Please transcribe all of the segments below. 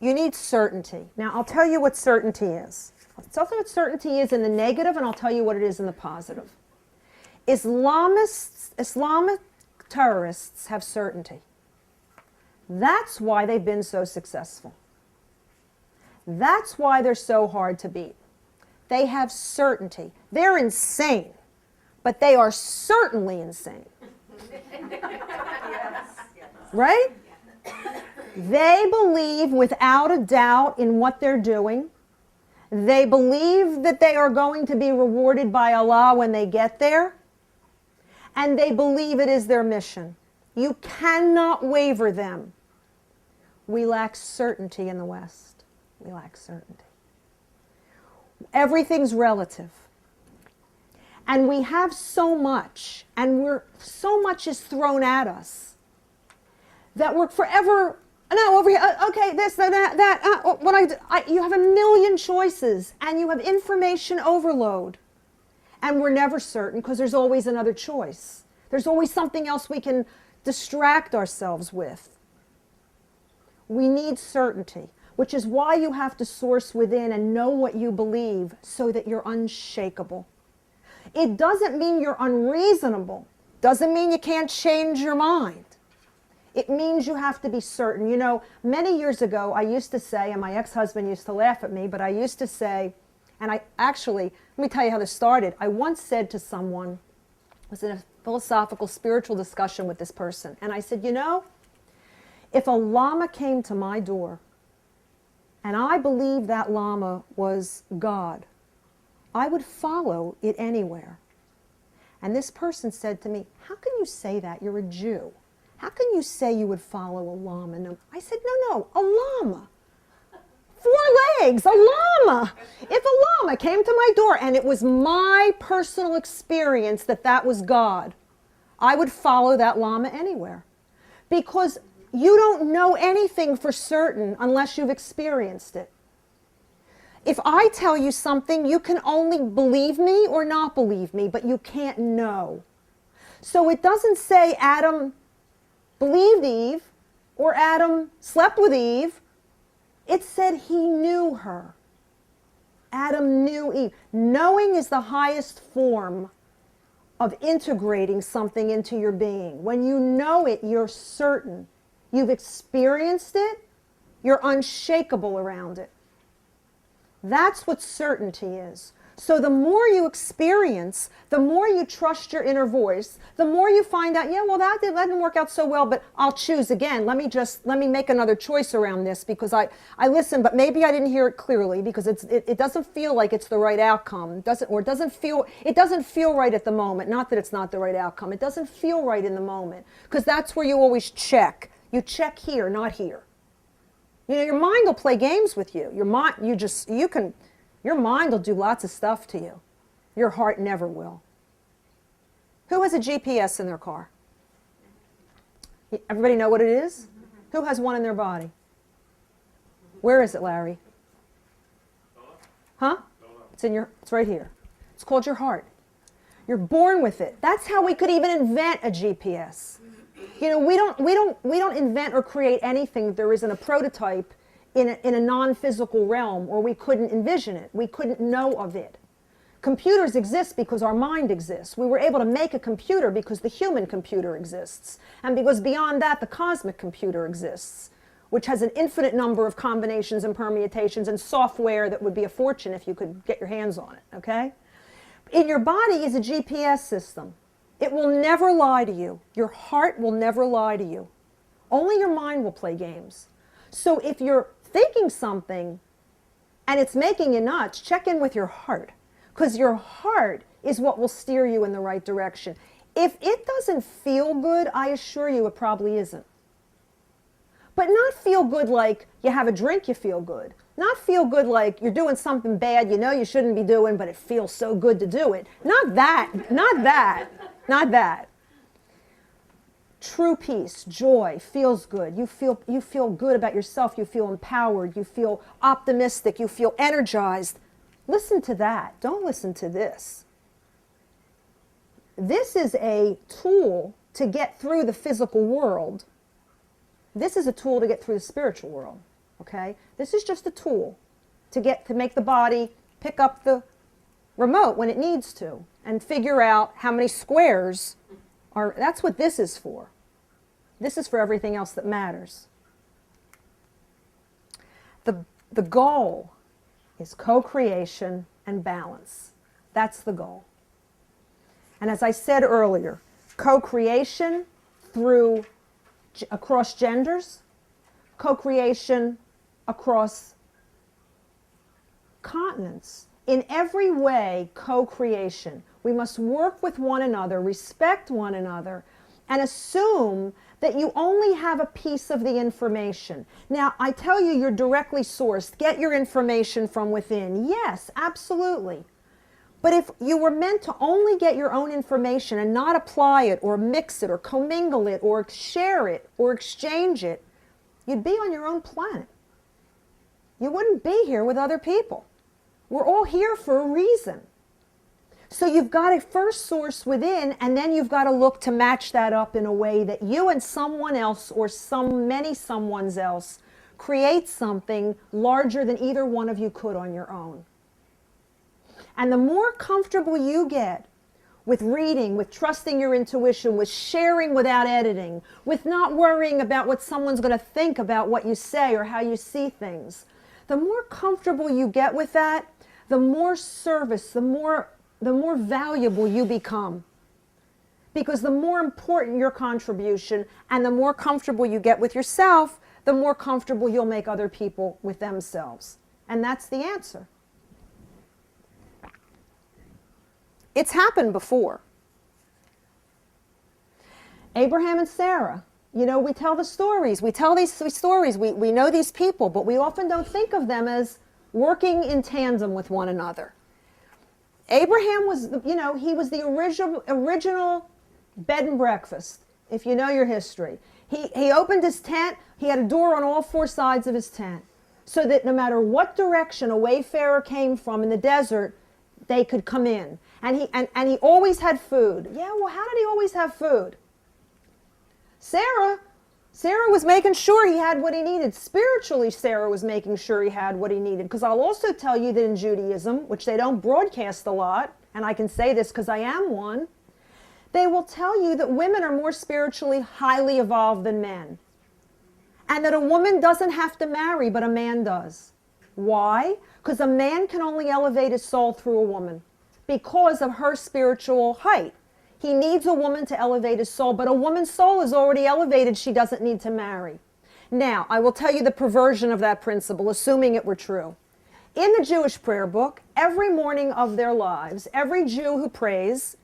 You need certainty. Now, I'll tell you what certainty is. I'll tell you what certainty is in the negative, and I'll tell you what it is in the positive. Islamic terrorists have certainty. That's why they've been so successful. That's why they're so hard to beat. They have certainty. They're insane, but they are certainly insane. Right? They believe without a doubt in what they're doing. They believe that they are going to be rewarded by Allah when they get there. And they believe it is their mission. You cannot waver them. We lack certainty in the West. We lack certainty. Everything's relative. And we have so much, and so much is thrown at us that we're forever, no, over here, okay, this, that, you have a million choices, and you have information overload. And we're never certain because there's always another choice. There's always something else we can distract ourselves with. We need certainty, which is why you have to source within and know what you believe so that you're unshakable. It doesn't mean you're unreasonable. Doesn't mean you can't change your mind. It means you have to be certain. You know, many years ago, I used to say, and my ex-husband used to laugh at me, but I used to say, and I actually, let me tell you how this started. I once said to someone, I was in a philosophical, spiritual discussion with this person, and I said, you know, if a lama came to my door, and I believed that lama was God, I would follow it anywhere. And this person said to me, how can you say that? You're a Jew. How can you say you would follow a lama? No. I said, no, a llama. 4 legs, a llama. If a llama came to my door and it was my personal experience that that was God, I would follow that llama anywhere. Because you don't know anything for certain unless you've experienced it. If I tell you something, you can only believe me or not believe me, but you can't know. So it doesn't say Adam believed Eve or Adam slept with Eve. It said he knew her. Adam knew Eve. Knowing is the highest form of integrating something into your being. When you know it, you're certain. You've experienced it. You're unshakable around it. That's what certainty is. So the more you experience, the more you trust your inner voice, the more you find out, yeah, well, that didn't work out so well, but I'll choose again. Let me make another choice around this because I listened, but maybe I didn't hear it clearly because it doesn't feel like it's the right outcome. It doesn't feel right at the moment. Not that it's not the right outcome. It doesn't feel right in the moment because that's where you always check. You check here, not here. You know, your mind will play games with you. Your mind will do lots of stuff to you. Your heart never will. Who has a GPS in their car? Everybody know what it is? Who has one in their body? Where is it, Larry? Huh? It's right here. It's called your heart. You're born with it. That's how we could even invent a GPS. You know, we don't invent or create anything. There isn't a prototype in a non-physical realm, or we couldn't envision it. We couldn't know of it. Computers exist because our mind exists. We were able to make a computer because the human computer exists. And because beyond that, the cosmic computer exists, which has an infinite number of combinations and permutations and software that would be a fortune if you could get your hands on it, okay? In your body is a GPS system. It will never lie to you. Your heart will never lie to you. Only your mind will play games. So if you're thinking something and it's making you nuts, check in with your heart. Because your heart is what will steer you in the right direction. If it doesn't feel good, I assure you it probably isn't. But not feel good like you have a drink, you feel good. Not feel good like you're doing something bad you know you shouldn't be doing, but it feels so good to do it. Not that, not that, not that. True peace, joy, feels good. You feel good about yourself. You feel empowered. You feel optimistic. You feel energized. Listen to that. Don't listen to this. This is a tool to get through the physical world. This is a tool to get through the spiritual world, okay? This is just a tool to make the body pick up the remote when it needs to and figure out how many squares are, that's what this is for. This is for everything else that matters. The goal is co-creation and balance. That's the goal. And as I said earlier, co-creation across genders, co-creation across continents. In every way, co-creation. We must work with one another, respect one another, and assume that you only have a piece of the information. Now, I tell you, you're directly sourced. Get your information from within. Yes, absolutely. But if you were meant to only get your own information and not apply it or mix it or commingle it or share it or exchange it, you'd be on your own planet. You wouldn't be here with other people. We're all here for a reason. So you've got to first source within, and then you've got to look to match that up in a way that you and someone else or many someones else create something larger than either one of you could on your own. And the more comfortable you get with reading, with trusting your intuition, with sharing without editing, with not worrying about what someone's going to think about what you say or how you see things, the more comfortable you get with that, the more service, the more valuable you become. Because the more important your contribution and the more comfortable you get with yourself, the more comfortable you'll make other people with themselves. And that's the answer. It's happened before. Abraham and Sarah, you know, we tell the stories. We tell these stories. We know these people, but we often don't think of them as working in tandem with one another. Abraham was, you know, he was the original bed and breakfast, if you know your history. He opened his tent. He had a door on all four sides of his tent so that no matter what direction a wayfarer came from in the desert, they could come in. And he always had food. Yeah, well, how did he always have food? Sarah was making sure he had what he needed. Spiritually, Sarah was making sure he had what he needed. Because I'll also tell you that in Judaism, which they don't broadcast a lot, and I can say this because I am one, they will tell you that women are more spiritually highly evolved than men. And that a woman doesn't have to marry, but a man does. Why? Because a man can only elevate his soul through a woman because of her spiritual height. He needs a woman to elevate his soul, but a woman's soul is already elevated. She doesn't need to marry. Now, I will tell you the perversion of that principle, assuming it were true. In the Jewish prayer book, every morning of their lives, every Jew who prays,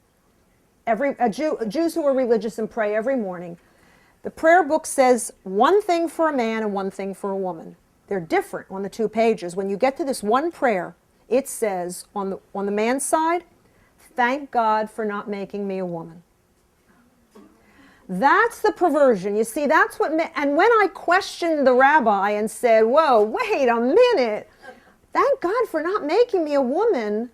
Jews who are religious and pray every morning, the prayer book says one thing for a man and one thing for a woman. They're different on the 2 pages. When you get to this one prayer, it says on the man's side, thank God for not making me a woman. That's the perversion. You see, that's what, and when I questioned the rabbi and said, whoa, wait a minute, thank God for not making me a woman,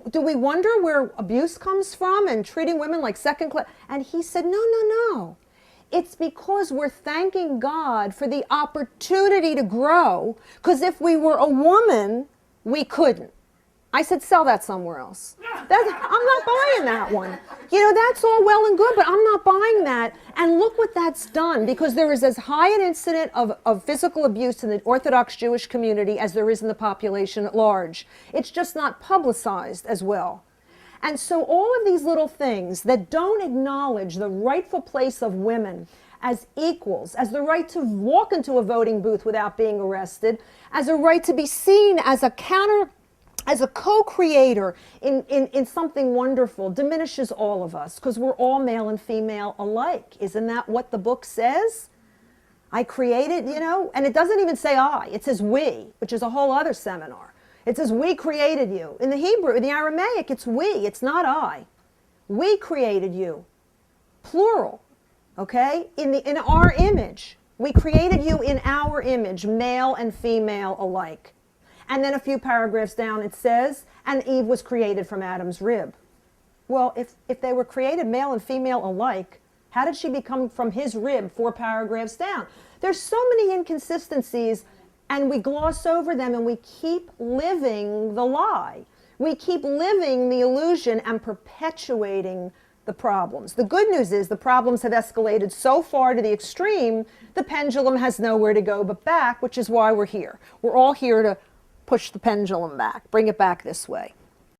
do we wonder where abuse comes from and treating women like second class? And he said, no. It's because we're thanking God for the opportunity to grow, because if we were a woman, we couldn't. I said, sell that somewhere else. I'm not buying that one. You know, that's all well and good, but I'm not buying that. And look what that's done, because there is as high an incident of physical abuse in the Orthodox Jewish community as there is in the population at large. It's just not publicized as well. And so all of these little things that don't acknowledge the rightful place of women as equals, as the right to walk into a voting booth without being arrested, as a right to be seen as a co-creator in something wonderful, diminishes all of us, because we're all male and female alike. Isn't that what the book says? I created, you know, and it doesn't even say I, it says we, which is a whole other seminar. It says we created you. In the Hebrew, in the Aramaic, it's we, it's not I. We created you, plural, okay? In our image. We created you in our image, male and female alike. And then a few paragraphs down it says, and Eve was created from Adam's rib. Well, if they were created male and female alike, how did she become from his rib 4 paragraphs down? There's so many inconsistencies and we gloss over them and we keep living the lie. We keep living the illusion and perpetuating the problems. The good news is the problems have escalated so far to the extreme, the pendulum has nowhere to go but back, which is why we're here. We're all here to push the pendulum back, bring it back this way.